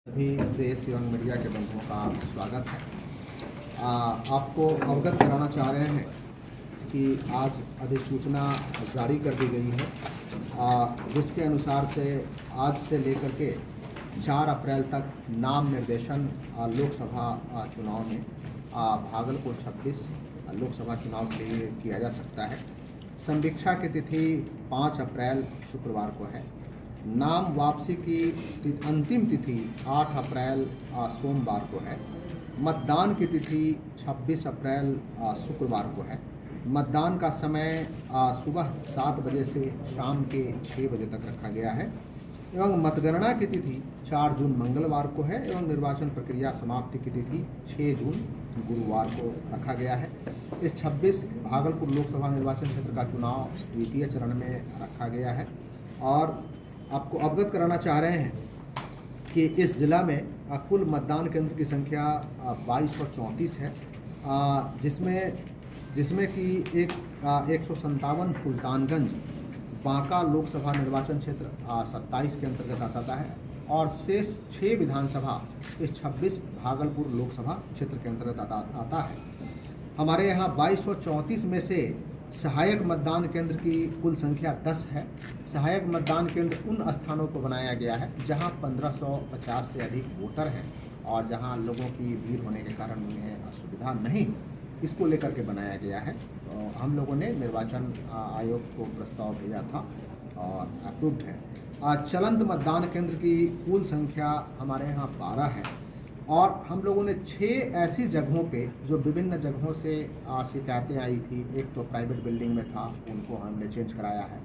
सभी प्रेस एवं मीडिया के बंधुओं का स्वागत है। आपको अवगत कराना चाह रहे हैं कि आज अधिसूचना जारी कर दी गई है, जिसके अनुसार से आज से लेकर के 4 अप्रैल तक नाम निर्देशन लोकसभा चुनाव में भागलपुर 26 लोकसभा चुनाव के लिए किया जा सकता है। संवीक्षा की तिथि 5 अप्रैल शुक्रवार को है। नाम वापसी की अंतिम तिथि 8 अप्रैल सोमवार को है। मतदान की तिथि 26 अप्रैल शुक्रवार को है। मतदान का समय सुबह 7 बजे से शाम के 6 बजे तक रखा गया है एवं मतगणना की तिथि 4 जून मंगलवार को है एवं निर्वाचन प्रक्रिया समाप्ति की तिथि 6 जून गुरुवार को रखा गया है। इस 26 भागलपुर लोकसभा निर्वाचन क्षेत्र का चुनाव द्वितीय चरण में रखा गया है और आपको अवगत कराना चाह रहे हैं कि इस ज़िला में कुल मतदान केंद्र की संख्या 2234 है, जिसमें कि 157 सुल्तानगंज बांका लोकसभा निर्वाचन क्षेत्र 27 के अंतर्गत आता है और शेष 6 विधानसभा इस 26 भागलपुर लोकसभा क्षेत्र के अंतर्गत आता है। हमारे यहाँ 2234 में से सहायक मतदान केंद्र की कुल संख्या 10 है। सहायक मतदान केंद्र उन स्थानों को बनाया गया है जहां 1550 से अधिक वोटर हैं और जहां लोगों की भीड़ होने के कारण उन्हें असुविधा नहीं, इसको लेकर के बनाया गया है। तो हम लोगों ने निर्वाचन आयोग को प्रस्ताव भेजा था और अप्रूव्ड है। चलंत मतदान केंद्र की कुल संख्या हमारे यहाँ 12 है और हम लोगों ने 6 ऐसी जगहों पे जो विभिन्न जगहों से शिकायतें आई थी, एक तो प्राइवेट बिल्डिंग में था, उनको हमने चेंज कराया है।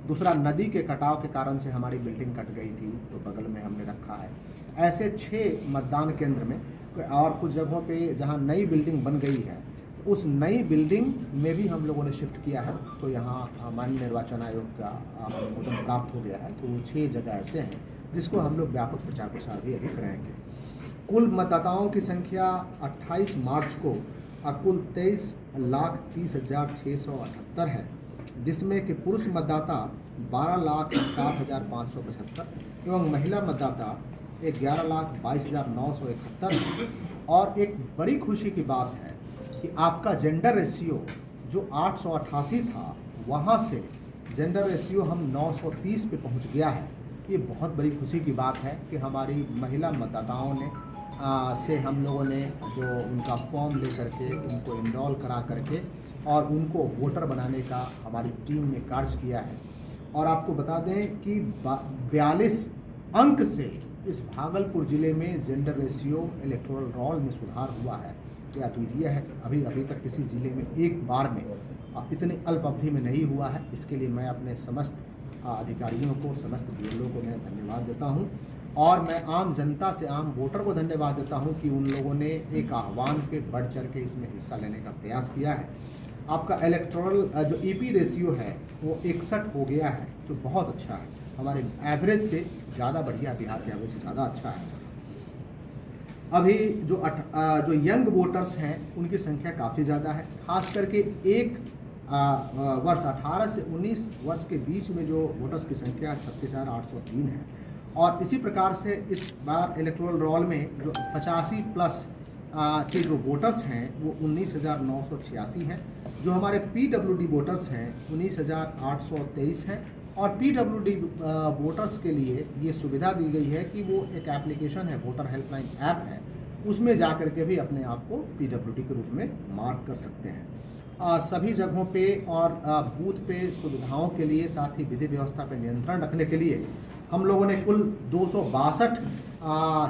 दूसरा, नदी के कटाव के कारण से हमारी बिल्डिंग कट गई थी तो बगल में हमने रखा है। ऐसे 6 मतदान केंद्र में और कुछ जगहों पे जहां नई बिल्डिंग बन गई है तो उस नई बिल्डिंग में भी हम लोगों ने शिफ्ट किया है। तो यहाँ माननीय निर्वाचन आयोग का अनुमोदन प्राप्त हो गया है। तो वो 6 जगह ऐसे हैं जिसको हम लोग व्यापक प्रचार प्रसार भी अभी कराएंगे। कुल मतदाताओं की संख्या 28 मार्च को कुल 23,30,678 है, जिसमें कि पुरुष मतदाता 12,07,575 एवं महिला मतदाता 11,22,971 है। और एक बड़ी खुशी की बात है कि आपका जेंडर रेशियो जो 888 था, वहाँ से जेंडर रेशियो हम 930 पे पहुँच गया है। ये बहुत बड़ी खुशी की बात है कि हमारी महिला मतदाताओं ने से हम लोगों ने जो उनका फॉर्म ले करके उनको इनरोल करा करके और उनको वोटर बनाने का हमारी टीम ने कार्य किया है। और आपको बता दें कि 42 अंक से इस भागलपुर ज़िले में जेंडर रेशियो इलेक्टोरल रोल में सुधार हुआ है। यह अद्वितीय है। अभी तक किसी ज़िले में एक बार में इतनी अल्प अवधि में नहीं हुआ है। इसके लिए मैं अपने समस्त अधिकारियों को, समस्त बीएलओ को मैं धन्यवाद देता हूं और मैं आम जनता से, आम वोटर को धन्यवाद देता हूं कि उन लोगों ने एक आह्वान पे बढ़ चढ़ के इसमें हिस्सा लेने का प्रयास किया है। आपका इलेक्टोरल जो ईपी रेशियो है वो 61 हो गया है, जो बहुत अच्छा है। हमारे एवरेज से ज़्यादा बढ़िया, बिहार के एवरेज से ज़्यादा अच्छा है। अभी जो यंग वोटर्स हैं उनकी संख्या काफ़ी ज़्यादा है, खास करके एक वर्ष 18 से 19 वर्ष के बीच में जो वोटर्स की संख्या 36,803 है। और इसी प्रकार से इस बार इलेक्टोरल रोल में जो 85 प्लस के जो वोटर्स हैं वो 19,986 हैं। जो हमारे पीडब्ल्यूडी वोटर्स हैं 19,823 हैं। और पीडब्ल्यूडी वोटर्स के लिए ये सुविधा दी गई है कि वो एक एप्लीकेशन है, वोटर हेल्पलाइन ऐप है, उसमें जा कर के भी अपने आप को पीडब्ल्यूडी के रूप में मार्क कर सकते हैं। सभी जगहों पे और बूथ पे सुविधाओं के लिए, साथ ही विधि व्यवस्था पे नियंत्रण रखने के लिए हम लोगों ने कुल 262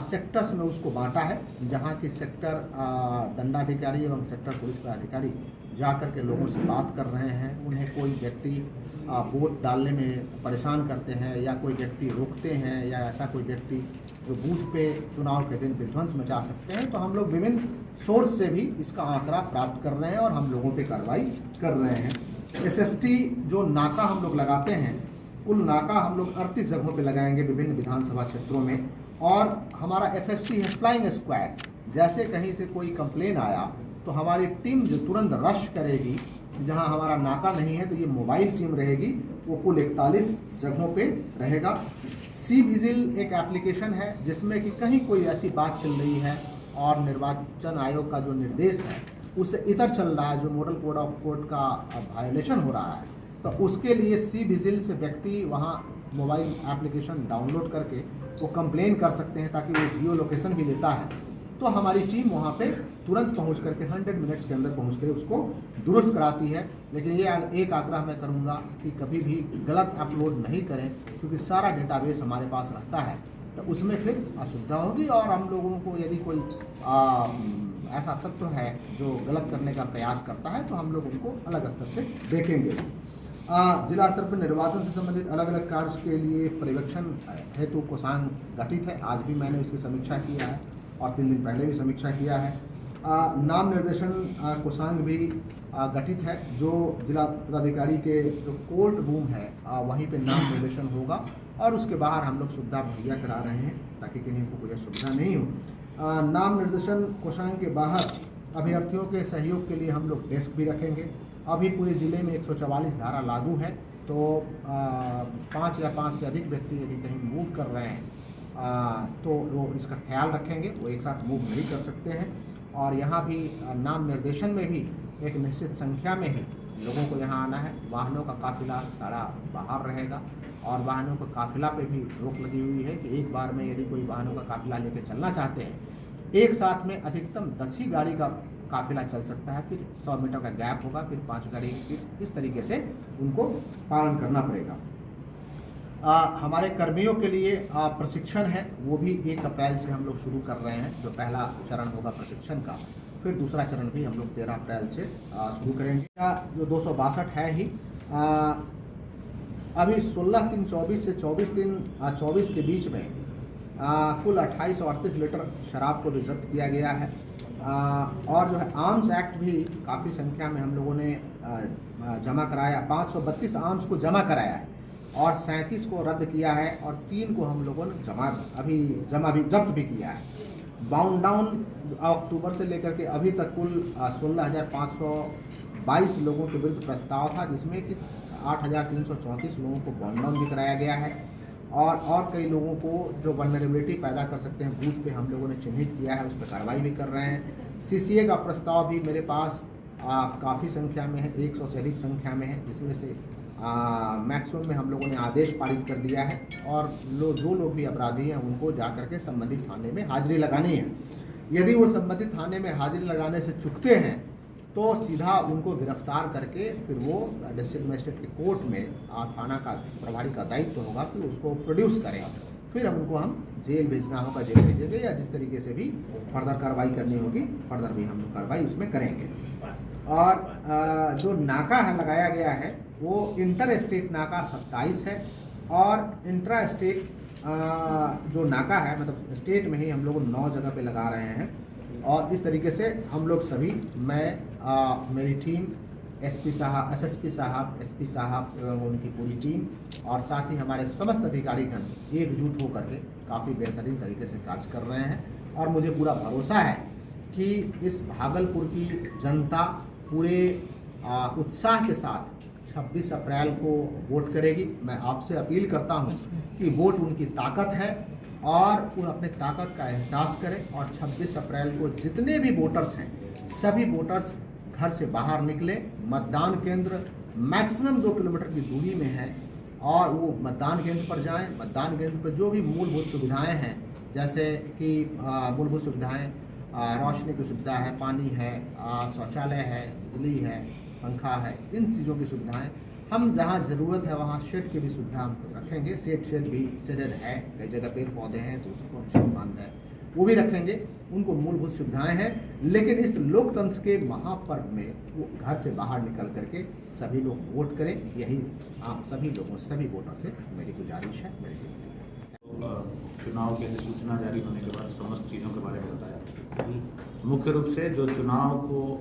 सेक्टर्स में उसको बांटा है, जहां के सेक्टर दंडाधिकारी एवं सेक्टर पुलिस पदाधिकारी जा कर के लोगों से बात कर रहे हैं। उन्हें कोई व्यक्ति वोट डालने में परेशान करते हैं या कोई व्यक्ति रोकते हैं या ऐसा कोई व्यक्ति जो बूथ पे चुनाव के दिन विध्वंस मचा सकते हैं, तो हम लोग विभिन्न सोर्स से भी इसका आंकड़ा प्राप्त कर रहे हैं और हम लोगों पे कार्रवाई कर रहे हैं। एसएसटी जो नाका हम लोग लगाते हैं, कुल नाका हम लोग 38 जगहों पे लगाएंगे विभिन्न विधानसभा क्षेत्रों में। और हमारा एफएसटी है फ्लाइंग स्क्वाड। जैसे कहीं से कोई कंप्लेन आया तो हमारी टीम जो तुरंत रश करेगी, जहां हमारा नाका नहीं है तो ये मोबाइल टीम रहेगी, वो कुल 41 जगहों पे रहेगा। सी विजिल एक एप्लीकेशन है जिसमें कि कहीं कोई ऐसी बात चल रही है और निर्वाचन आयोग का जो निर्देश है उससे इतर चल रहा है, जो मॉडल कोड ऑफ कोर्ट का वायलेशन हो रहा है, तो उसके लिए सी विजिल से व्यक्ति वहाँ मोबाइल एप्लीकेशन डाउनलोड करके वो कंप्लेन कर सकते हैं, ताकि वो जियो लोकेशन भी लेता है तो हमारी टीम वहाँ पे तुरंत पहुँच करके 100 मिनट्स के अंदर पहुँच कर उसको दुरुस्त कराती है। लेकिन ये एक आग्रह मैं करूँगा कि कभी भी गलत अपलोड नहीं करें, क्योंकि सारा डेटाबेस हमारे पास रहता है तो उसमें फिर असुविधा होगी और हम लोगों को यदि कोई ऐसा तत्व है जो गलत करने का प्रयास करता है तो हम लोग उनको अलग स्तर से देखेंगे। जिला स्तर पर निर्वाचन से संबंधित अलग अलग कार्य के लिए पर्यवेक्षण हेतु कोषांग गठित है। आज भी मैंने उसकी समीक्षा किया है और 3 दिन पहले भी समीक्षा किया है। नाम निर्देशन कोषांग भी गठित है, जो जिला पदाधिकारी के जो कोर्ट रूम है वहीं पे नाम निर्देशन होगा और उसके बाहर हम लोग सुविधा मुहैया करा रहे हैं ताकि किन्हीं को कोई असुविधा नहीं हो। नाम निर्देशन कोषांग के बाहर अभ्यर्थियों के सहयोग के लिए हम लोग डेस्क भी रखेंगे। अभी पूरे ज़िले में 144 धारा लागू है, तो 5 या 5 से अधिक व्यक्ति यदि कहीं मूव कर रहे हैं तो वो इसका ख्याल रखेंगे, वो एक साथ मूव नहीं कर सकते हैं। और यहाँ भी नाम निर्देशन में भी एक निश्चित संख्या में ही लोगों को यहाँ आना है। वाहनों का काफिला सारा बाहर रहेगा और वाहनों का काफिला पे भी रोक लगी हुई है कि एक बार में यदि कोई वाहनों का काफिला लेकर चलना चाहते हैं, एक साथ में अधिकतम 10 ही गाड़ी का काफिला चल सकता है। फिर 100 मीटर का गैप होगा, फिर 5 गाड़ी, फिर इस तरीके से उनको पालन करना पड़ेगा। हमारे कर्मियों के लिए प्रशिक्षण है, वो भी 1 अप्रैल से हम लोग शुरू कर रहे हैं। जो पहला चरण होगा प्रशिक्षण का, फिर दूसरा चरण भी हम लोग 13 अप्रैल से शुरू करेंगे। जो 262 है ही, अभी 16/3/24 से 24/3/24 के बीच में कुल 2838 लीटर शराब को भी जब्त किया गया है। और जो है आर्म्स एक्ट भी काफ़ी संख्या में हम लोगों ने जमा कराया, 532 आर्म्स को जमा कराया है और 37 को रद्द किया है और 3 को हम लोगों ने जब्त भी किया है। बाउंड डाउन अक्टूबर से लेकर के अभी तक कुल 16,522 लोगों के विरुद्ध प्रस्ताव था, जिसमें कि 8,334 लोगों को बाउंड डाउन भी कराया गया है और कई लोगों को जो वल्नरेबिलिटी पैदा कर सकते हैं बूथ पे हम लोगों ने चिन्हित किया है, उस पर कार्रवाई भी कर रहे हैं। सीसीए का प्रस्ताव भी मेरे पास काफ़ी संख्या में है, 100 से अधिक संख्या में है, जिसमें से मैक्सिमम में हम लोगों ने आदेश पारित कर दिया है और जो लोग भी अपराधी हैं उनको जाकर के संबंधित थाने में हाजिरी लगानी है। यदि वो संबंधित थाने में हाजिरी लगाने से चूकते हैं तो सीधा उनको गिरफ्तार करके फिर वो डिस्ट्रिक्ट मजिस्ट्रेट के कोर्ट में थाना का प्रभारी का दायित्व होगा कि उसको प्रोड्यूस करें, फिर हम जेल भेजना होगा, जेल भेजेंगे या जिस तरीके से भी फर्दर कार्रवाई करनी होगी फर्दर भी हम लोग कार्रवाई उसमें करेंगे। और जो नाका है लगाया गया है वो इंटर स्टेट नाका 27 है और इंट्रा स्टेट जो नाका है मतलब स्टेट में ही हम लोग 9 जगह पे लगा रहे हैं। और इस तरीके से हम लोग सभी, मैं मेरी टीम, एसपी साहब, एसएसपी साहब, एसपी साहब एवं उनकी पूरी टीम और साथ ही हमारे समस्त अधिकारीगण एकजुट होकर के काफ़ी बेहतरीन तरीके से कार्य कर रहे हैं। और मुझे पूरा भरोसा है कि इस भागलपुर की जनता पूरे उत्साह के साथ 26 अप्रैल को वोट करेगी। मैं आपसे अपील करता हूं कि वोट उनकी ताकत है और वो अपने ताकत का एहसास करें और 26 अप्रैल को जितने भी वोटर्स हैं सभी वोटर्स घर से बाहर निकले। मतदान केंद्र मैक्सिमम 2 किलोमीटर की दूरी में है और वो मतदान केंद्र पर जाएं। मतदान केंद्र पर जो भी मूलभूत सुविधाएं हैं, जैसे कि मूलभूत सुविधाएं, रोशनी की सुविधा है, पानी है, शौचालय है, बिजली है, पंखा है, इन चीज़ों की सुविधाएं हम जहाँ ज़रूरत है वहाँ शेड की भी सुविधा हम रखेंगे। शेड भी शेडेड है, कई जगह पेड़ पौधे हैं तो उसको हम शेड मान रहे हैं, वो भी रखेंगे। उनको मूलभूत सुविधाएं हैं, लेकिन इस लोकतंत्र के महापर्व में वो घर से बाहर निकल करके सभी लोग वोट करें। यही आप सभी लोगों, सभी वोटर से मेरी गुजारिश है, मेरी विनती है। चुनाव की अधिसूचना जारी होने के बाद समस्त चीज़ों के बारे में बताया। मुख्य रूप से जो चुनाव को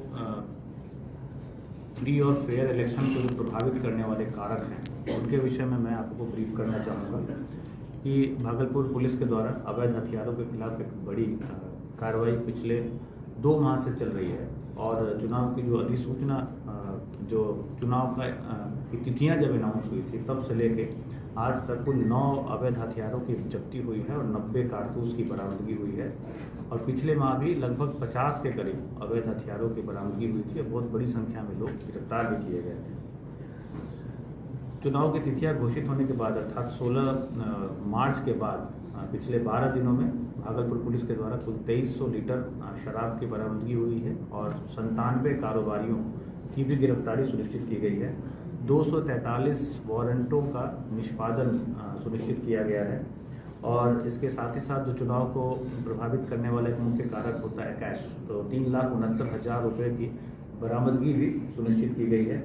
फ्री और फेयर इलेक्शन को जो प्रभावित करने वाले कारक हैं उनके विषय में मैं आपको ब्रीफ करना चाहूँगा कि भागलपुर पुलिस के द्वारा अवैध हथियारों के खिलाफ एक बड़ी कार्रवाई पिछले 2 माह से चल रही है और चुनाव की जो अधिसूचना, जो चुनाव का की तिथियाँ जब अनाउंस हुई थी तब से लेके आज तक कुल 9 अवैध हथियारों की जब्ती हुई है और 90 कारतूस की बरामदगी हुई है। और पिछले माह भी लगभग 50 के करीब अवैध हथियारों की बरामदगी हुई थी। बहुत बड़ी संख्या में लोग गिरफ्तार भी किए गए थे। चुनाव की तिथियां घोषित होने के बाद अर्थात 16 मार्च के बाद पिछले 12 दिनों में भागलपुर पुलिस के द्वारा कुल 2300 लीटर शराब की बरामदगी हुई है और 97 कारोबारियों की भी गिरफ्तारी सुनिश्चित की गई है। 243 वारंटों का निष्पादन सुनिश्चित किया गया है। और इसके साथ ही साथ जो चुनाव को प्रभावित करने वाला एक मुख्य कारक होता है कैश, तो 3,69,000 रुपये की बरामदगी भी सुनिश्चित की गई है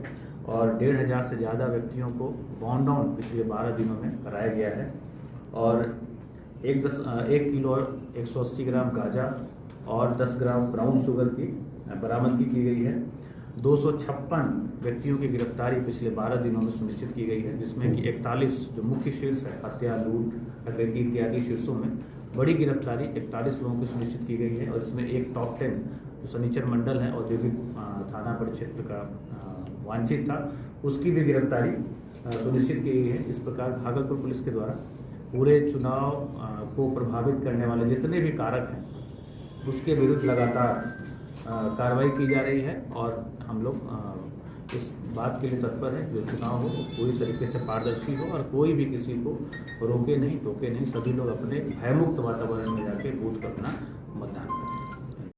और 1,500 से ज़्यादा व्यक्तियों को बॉन्ड डाउन पिछले 12 दिनों में कराया गया है। और 1 किलो 180 ग्राम गांजा और 10 ग्राम ब्राउन शुगर की बरामदगी की गई है। 256 व्यक्तियों की गिरफ्तारी पिछले 12 दिनों में सुनिश्चित की गई है, जिसमें कि 41 जो मुख्य शीर्ष है हत्या, लूट, डकैती इत्यादि शीर्षों में बड़ी गिरफ्तारी 41 लोगों की सुनिश्चित की गई है। और इसमें एक टॉप 10 जो सनीचर मंडल है औद्योगिक थाना परिक्षेत्र का वांछित था, उसकी भी गिरफ्तारी सुनिश्चित की गई है। इस प्रकार भागलपुर पुलिस के द्वारा पूरे चुनाव को प्रभावित करने वाले जितने भी कारक हैं उसके विरुद्ध लगातार कार्रवाई की जा रही है। और हम लोग इस बात के लिए तत्पर है जो चुनाव हो पूरी तरीके से पारदर्शी हो और कोई भी किसी को रोके नहीं, टोके नहीं। सभी लोग अपने भयमुक्त वातावरण में जाके बूथ पर अपना मतदान